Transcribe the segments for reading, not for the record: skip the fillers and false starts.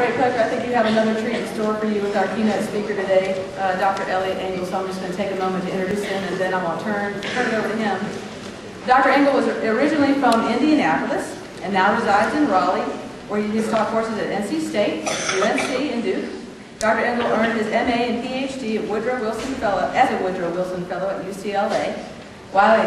great pleasure. I think you have another treat in store for you with our keynote speaker today, Dr. Elliot Engel. So I'm just going to take a moment to introduce him, and then I'm going to turn it over to him. Dr. Engel was originally from Indianapolis and now resides in Raleigh, where he has taught courses at NC State, UNC, and Duke. Dr. Engel earned his MA and PhD as a Woodrow Wilson Fellow at UCLA. While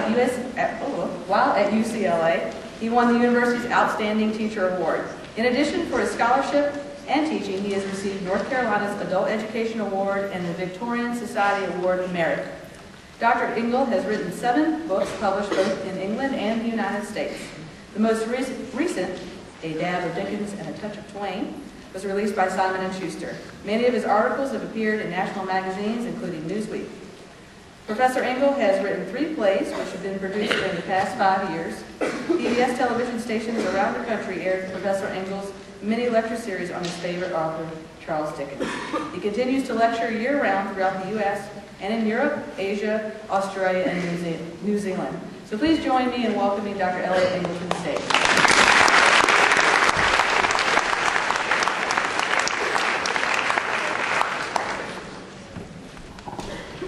at UCLA, he won the university's Outstanding Teacher Award. In addition, for his scholarship and teaching, he has received North Carolina's Adult Education Award and the Victorian Society Award of Merit. Dr. Engel has written 7 books published both in England and the United States. The most recent, A Dab of Dickens and a Touch of Twain, was released by Simon & Schuster. Many of his articles have appeared in national magazines, including Newsweek. Professor Engel has written 3 plays, which have been produced during the past 5 years. PBS television stations around the country aired Professor Engel's mini lecture series on his favorite author, Charles Dickens. He continues to lecture year-round throughout the U.S. and in Europe, Asia, Australia, and New Zealand. So please join me in welcoming Dr. Elliot Engel to the stage.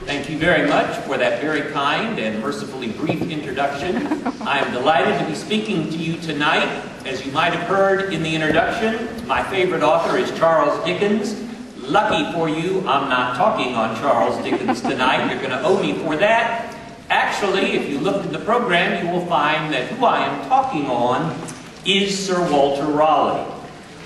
Thank you very much for that very kind and mercifully brief introduction. I am delighted to be speaking to you tonight. As you might have heard in the introduction, my favorite author is Charles Dickens. Lucky for you, I'm not talking on Charles Dickens tonight. You're going to owe me for that. Actually, if you look at the program, you will find that who I am talking on is Sir Walter Raleigh.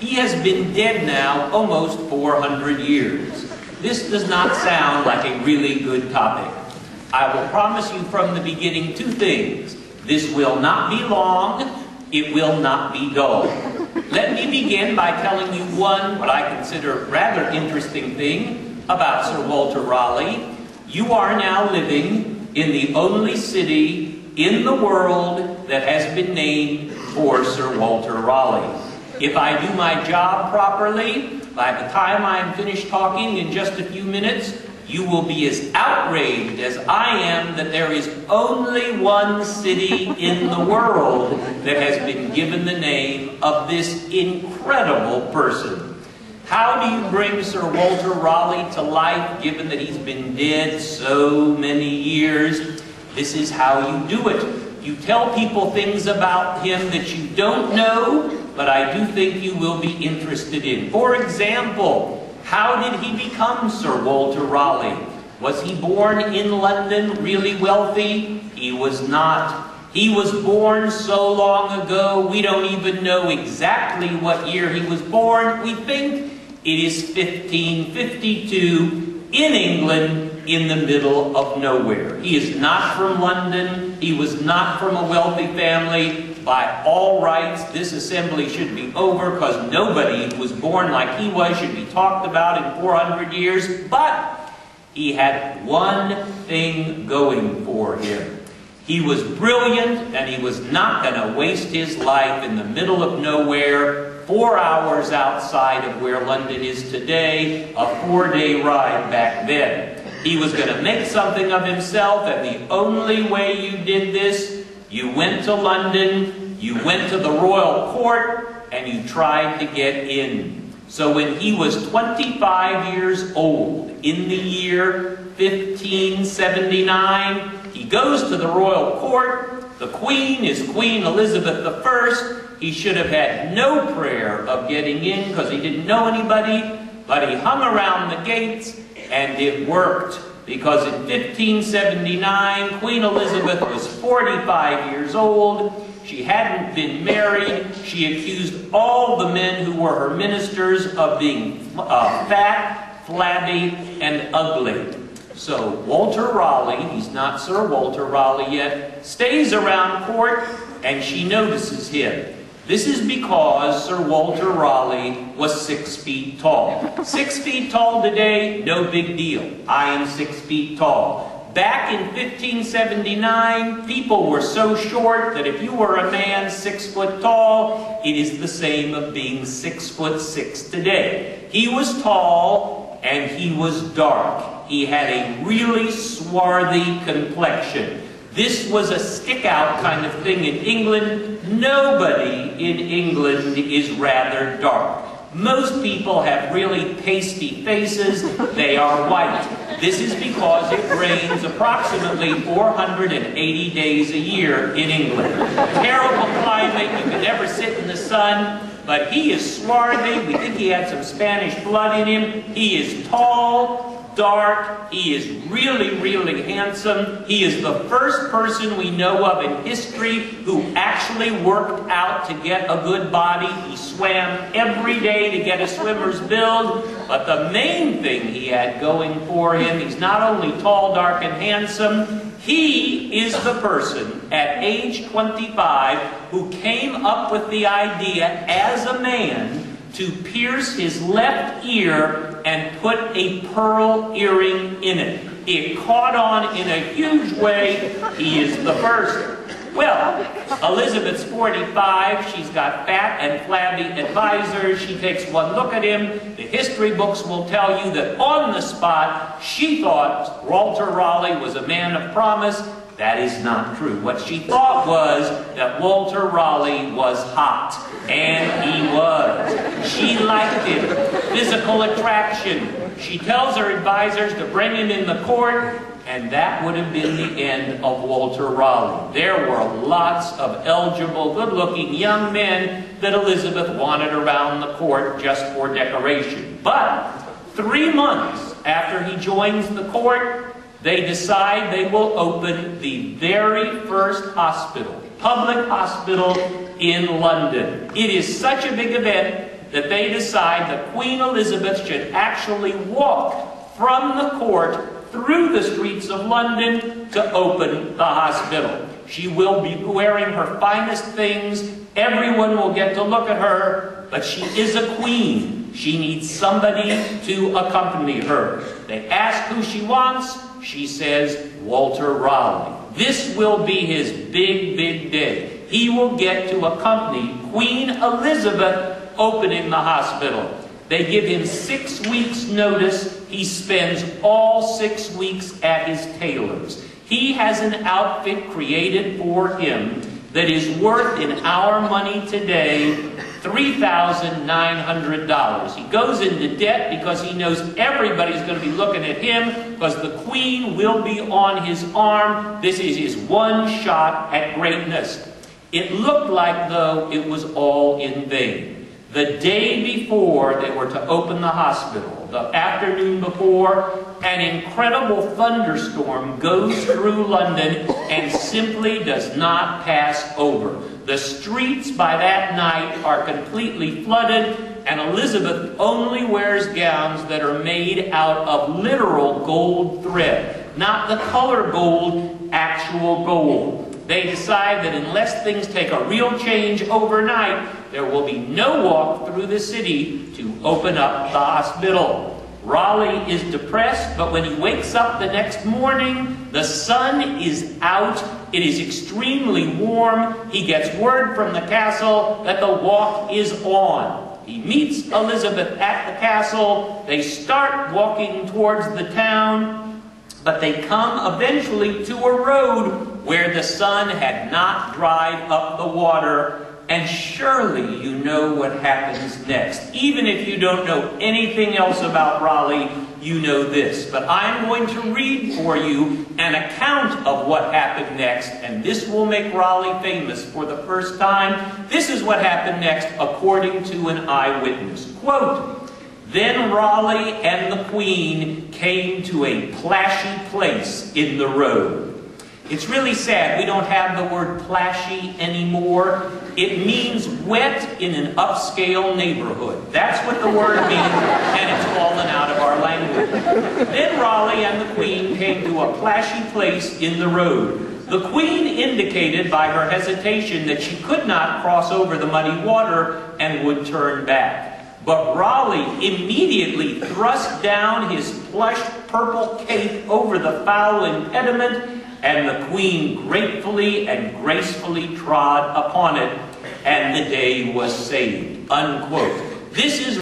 He has been dead now almost 400 years. This does not sound like a really good topic. I will promise you from the beginning 2 things. This will not be long. It will not be dull. Let me begin by telling you what I consider rather interesting thing about Sir Walter Raleigh. You are now living in the only city in the world that has been named for Sir Walter Raleigh. If I do my job properly, by the time I am finished talking in just a few minutes, you will be as outraged as I am that there is only one city in the world that has been given the name of this incredible person. How do you bring Sir Walter Raleigh to life, given that he's been dead so many years? This is how you do it. You tell people things about him that you don't know, but I do think you will be interested in. For example, how did he become Sir Walter Raleigh? Was he born in London, really wealthy? He was not. He was born so long ago, we don't even know exactly what year he was born. We think it is 1552 in England, in the middle of nowhere. He is not from London. He was not from a wealthy family. By all rights, this assembly should be over because nobody who was born like he was should be talked about in 400 years. But he had one thing going for him. He was brilliant, and he was not going to waste his life in the middle of nowhere, 4 hours outside of where London is today, a 4-day ride back then. He was going to make something of himself, and the only way you did this, you went to London, you went to the royal court, and you tried to get in. So when he was 25 years old, in the year 1579, he goes to the royal court. The queen is Queen Elizabeth I. He should have had no prayer of getting in because he didn't know anybody, but he hung around the gates, and it worked. Because in 1579, Queen Elizabeth was 45 years old. She hadn't been married. She accused all the men who were her ministers of being fat, flabby, and ugly. So Walter Raleigh, he's not Sir Walter Raleigh yet, stays around court, and she notices him. This is because Sir Walter Raleigh was 6 feet tall. 6 feet tall today, no big deal. I am 6 feet tall. Back in 1579, people were so short that if you were a man 6 foot tall, it is the same of being 6'6" today. He was tall and he was dark. He had a really swarthy complexion. This was a stick-out kind of thing in England. Nobody in England is rather dark. Most people have really pasty faces. They are white. This is because it rains approximately 480 days a year in England. Terrible climate. You can never sit in the sun. But he is swarthy. We think he had some Spanish blood in him. He is tall, dark. He is really, really handsome. He is the first person we know of in history who actually worked out to get a good body. He swam every day to get a swimmer's build. But the main thing he had going for him, he's not only tall, dark, and handsome, he is the person at age 25 who came up with the idea as a man to pierce his left ear and put a pearl earring in it. It caught on in a huge way. He is the first. Well, Elizabeth's 45. She's got fat and flabby advisors. She takes one look at him. The history books will tell you that on the spot, she thought Walter Raleigh was a man of promise. That is not true. What she thought was that Walter Raleigh was hot. And he was. She liked him. Physical attraction. She tells her advisors to bring him in the court, and that would have been the end of Walter Raleigh. There were lots of eligible, good-looking young men that Elizabeth wanted around the court just for decoration. But 3 months after he joins the court, they decide they will open the very first hospital, public hospital in London. It is such a big event that they decide that Queen Elizabeth should actually walk from the court through the streets of London to open the hospital. She will be wearing her finest things. Everyone will get to look at her, but she is a queen. She needs somebody to accompany her. They ask who she wants. She says, Walter Raleigh. This will be his big, big day. He will get to accompany Queen Elizabeth opening the hospital. They give him 6 weeks' notice. He spends all 6 weeks at his tailor's. He has an outfit created for him that is worth, in our money today, $3,900. He goes into debt because he knows everybody's going to be looking at him because the Queen will be on his arm. This is his one shot at greatness. It looked like, though, it was all in vain. The day before they were to open the hospital, the afternoon before, an incredible thunderstorm goes through London and simply does not pass over. The streets by that night are completely flooded, and Elizabeth only wears gowns that are made out of literal gold thread, not the color gold, actual gold. They decide that unless things take a real change overnight, there will be no walk through the city to open up the hospital. Raleigh is depressed, but when he wakes up the next morning, the sun is out. It is extremely warm. He gets word from the castle that the walk is on. He meets Elizabeth at the castle. They start walking towards the town, but they come eventually to a road where the sun had not dried up the water. And surely you know what happens next. Even if you don't know anything else about Raleigh, you know this. But I'm going to read for you an account of what happened next, and this will make Raleigh famous for the first time. This is what happened next according to an eyewitness. Quote, "Then Raleigh and the Queen came to a plashy place in the road." It's really sad we don't have the word plashy anymore. It means wet in an upscale neighborhood. That's what the word means, and it's fallen out of our language. Then Raleigh and the Queen came to a plashy place in the road. The Queen indicated by her hesitation that she could not cross over the muddy water and would turn back. But Raleigh immediately thrust down his plush purple cape over the foul impediment, and the Queen gratefully and gracefully trod upon it, and the day was saved. Unquote. This is